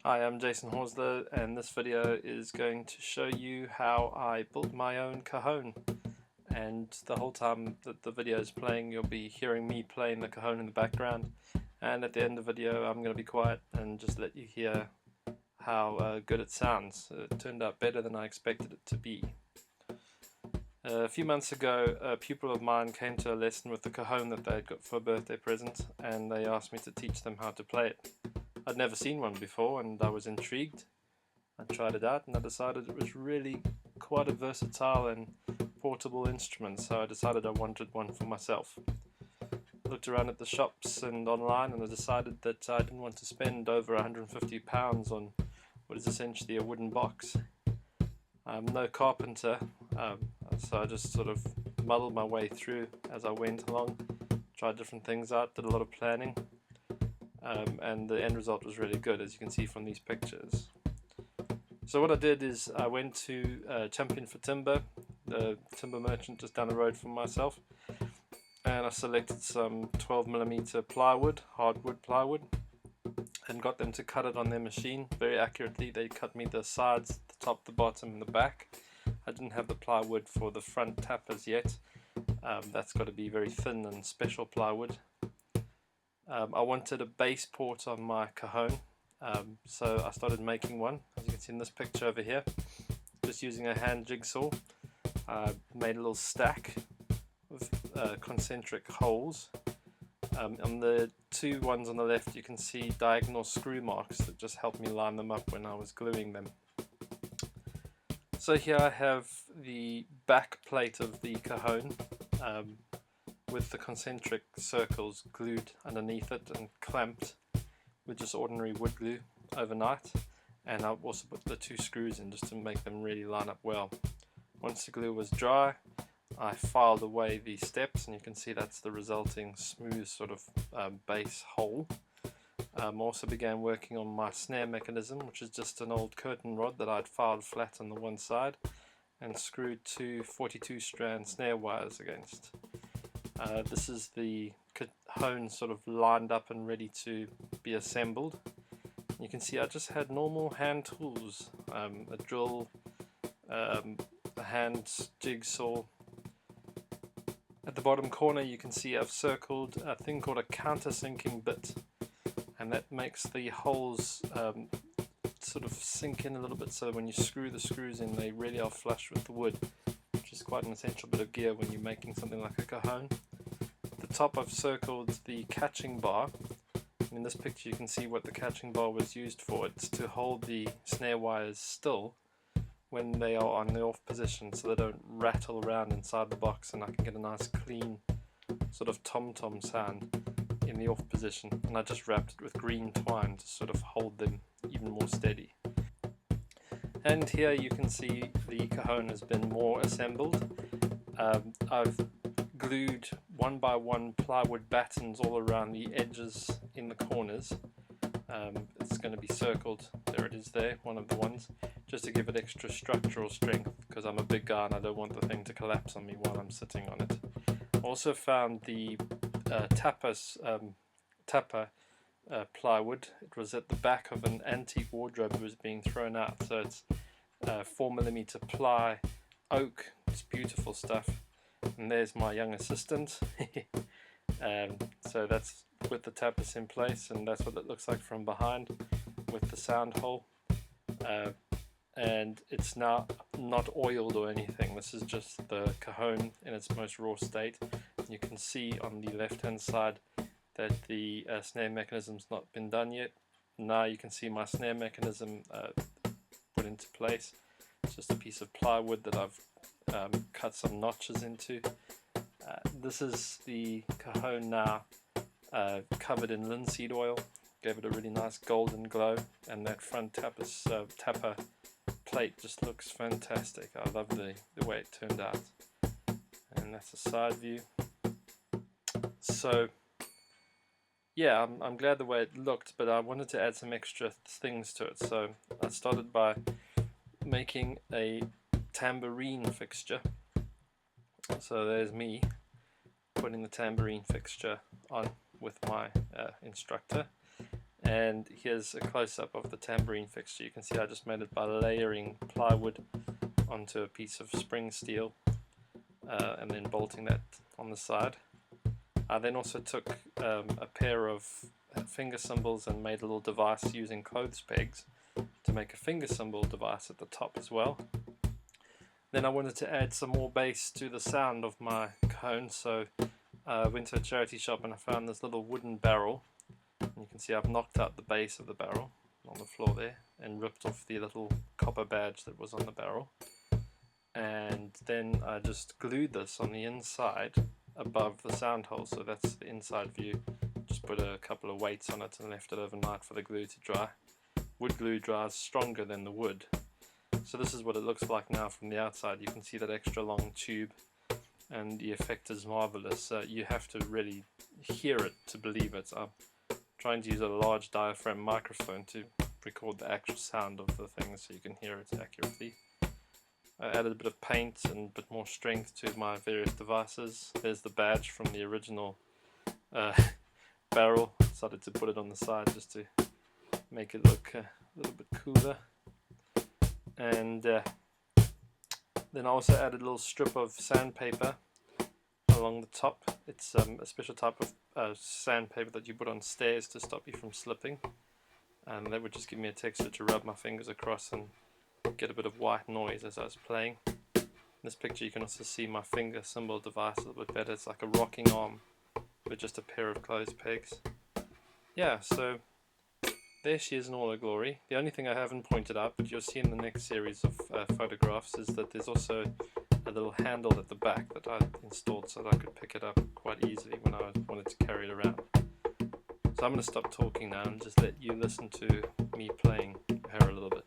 Hi, I'm Jason Horsler, and this video is going to show you how I built my own cajon. And the whole time that the video is playing, you'll be hearing me playing the cajon in the background. And at the end of the video, I'm going to be quiet and just let you hear how good it sounds. It turned out better than I expected it to be. A few months ago, a pupil of mine came to a lesson with the cajon that they had got for a birthday present, and they asked me to teach them how to play it. I'd never seen one before and I was intrigued. I tried it out and I decided it was really quite a versatile and portable instrument, so I decided I wanted one for myself. I looked around at the shops and online and I decided that I didn't want to spend over £150 on what is essentially a wooden box. I'm no carpenter, so I just sort of muddled my way through as I went along, tried different things out, did a lot of planning. And the end result was really good, as you can see from these pictures. So what I did is I went to Champion for Timber, the timber merchant just down the road from myself, and I selected some 12mm plywood, hardwood plywood, and got them to cut it on their machine very accurately. They cut me the sides, the top, the bottom and the back. I didn't have the plywood for the front tappers yet. That's got to be very thin and special plywood. I wanted a base port on my cajon, so I started making one, as you can see in this picture over here, just using a hand jigsaw. I made a little stack of concentric holes. On the two ones on the left you can see diagonal screw marks that just helped me line them up when I was gluing them. So here I have the back plate of the cajon, with the concentric circles glued underneath it and clamped with just ordinary wood glue overnight, and I've also put the two screws in just to make them really line up well. Once the glue was dry, I filed away the steps, and you can see that's the resulting smooth sort of base hole. Also began working on my snare mechanism, which is just an old curtain rod that I'd filed flat on the one side and screwed two 42 strand snare wires against. This is the cajon sort of lined up and ready to be assembled. You can see I just had normal hand tools, a drill, a hand jigsaw. At the bottom corner you can see I've circled a thing called a countersinking bit, and that makes the holes sort of sink in a little bit, so when you screw the screws in they really are flush with the wood, which is quite an essential bit of gear when you're making something like a cajon. At the top I've circled the catching bar. In this picture you can see what the catching bar was used for. It's to hold the snare wires still when they are on the off position, so they don't rattle around inside the box, and I can get a nice clean sort of tom-tom sound in the off position. And I just wrapped it with green twine to sort of hold them even more steady. And here you can see the cajon has been more assembled. I've glued one by one plywood battens all around the edges in the corners. It's going to be circled, there it is there, one of the ones, just to give it extra structural strength, because I'm a big guy and I don't want the thing to collapse on me while I'm sitting on it. I also found the tapper plywood. It was at the back of an antique wardrobe that was being thrown out, so it's 4mm ply oak. It's beautiful stuff. And there's my young assistant. So that's with the tappers in place, and that's what it looks like from behind with the sound hole. And it's now not oiled or anything. This is just the cajon in its most raw state. You can see on the left hand side that the snare mechanism's not been done yet. Now you can see my snare mechanism put into place. It's just a piece of plywood that I've cut some notches into. This is the cajon now covered in linseed oil. Gave it a really nice golden glow, and that front tapper plate just looks fantastic. I love the way it turned out. And that's a side view. So yeah, I'm glad the way it looked, but I wanted to add some extra things to it. So I started by making a tambourine fixture. So there's me putting the tambourine fixture on with my instructor, And here's a close-up of the tambourine fixture. You can see I just made it by layering plywood onto a piece of spring steel and then bolting that on the side. I then also took a pair of finger cymbals and made a little device using clothes pegs to make a finger cymbal device at the top as well. Then I wanted to add some more bass to the sound of my cajon, so I went to a charity shop and I found this little wooden barrel. And you can see I've knocked out the base of the barrel on the floor there and ripped off the little copper badge that was on the barrel. And then I just glued this on the inside above the sound hole, so that's the inside view. Just put a couple of weights on it and left it overnight for the glue to dry. Wood glue dries stronger than the wood. So this is what it looks like now from the outside. You can see that extra long tube and the effect is marvelous. You have to really hear it to believe it. I'm trying to use a large diaphragm microphone to record the actual sound of the thing so you can hear it accurately. I added a bit of paint and a bit more strength to my various devices. There's the badge from the original barrel. Decided to put it on the side just to make it look a little bit cooler. And then I also added a little strip of sandpaper along the top. It's a special type of sandpaper that you put on stairs to stop you from slipping. And that would just give me a texture to rub my fingers across and get a bit of white noise as I was playing. In this picture you can also see my finger cymbal device a little bit better. It's like a rocking arm with just a pair of clothes pegs. Yeah, so there she is in all her glory. The only thing I haven't pointed out, but you'll see in the next series of photographs, is that there's also a little handle at the back that I installed so that I could pick it up quite easily when I wanted to carry it around. So I'm going to stop talking now and just let you listen to me playing her a little bit.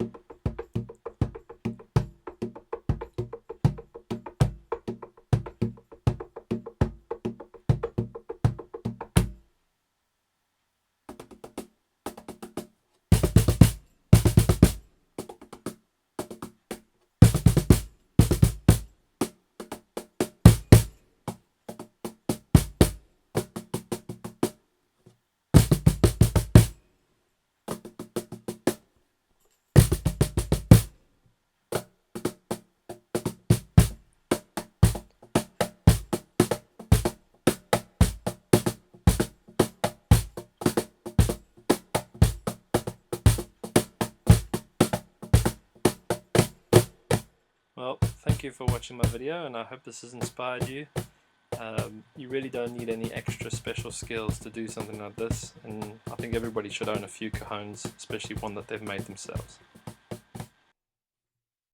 Well, thank you for watching my video, and I hope this has inspired you. You really don't need any extra special skills to do something like this, and I think everybody should own a few cajons, especially one that they've made themselves.